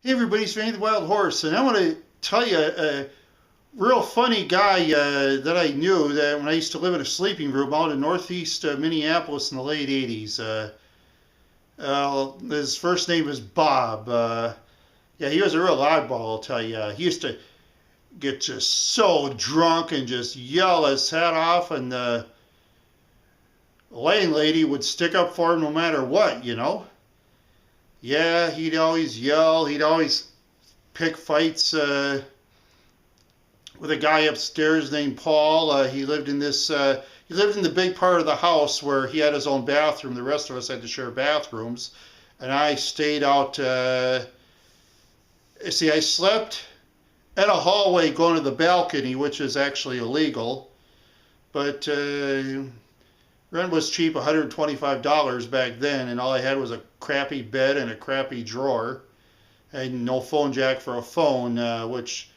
Hey everybody, it's Randy the Wild Horse, and I want to tell you a real funny guy that I knew that when I used to live in a sleeping room out in northeast Minneapolis in the late 80s. His first name was Bob. Yeah, he was a real oddball, I'll tell you. He used to get just so drunk and just yell his head off, and the landlady would stick up for him no matter what, you know. Yeah, he'd always yell. He'd always pick fights with a guy upstairs named Paul. He lived in the big part of the house where he had his own bathroom. The rest of us had to share bathrooms, and I stayed out. I slept in a hallway going to the balcony, which is actually illegal, but rent was cheap, $125 back then, and all I had was a crappy bed and a crappy drawer, and no phone jack for a phone, which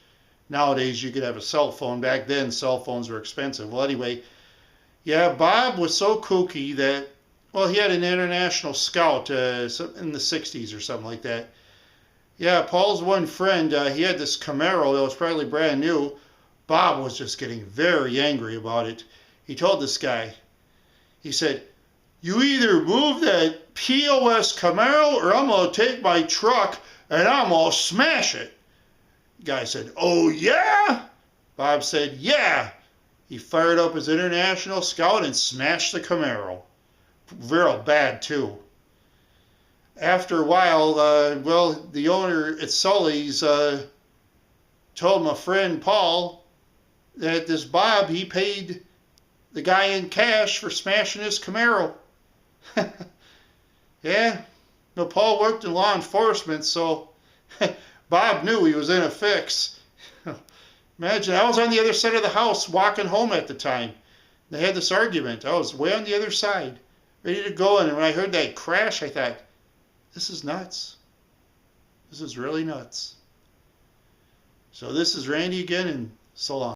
nowadays you could have a cell phone. Back then, cell phones were expensive. Well, anyway, yeah, Bob was so kooky that, well, he had an international scout in the 60s or something like that. Yeah, Paul's one friend, he had this Camaro that was probably brand new. Bob was just getting very angry about it. He told this guy, he said, "You either move that POS Camaro or I'm going to take my truck and I'm going to smash it." The guy said, "Oh, yeah?" Bob said, "Yeah." He fired up his international scout and smashed the Camaro. Real bad, too. After a while, well, the owner at Sully's told my friend Paul that this Bob, he paid the guy in cash for smashing his Camaro. Yeah, no, Paul worked in law enforcement, so Bob knew he was in a fix. Imagine, I was on the other side of the house walking home at the time. They had this argument. I was way on the other side, ready to go, and when I heard that crash, I thought, this is nuts. This is really nuts. So this is Randy again, and so long.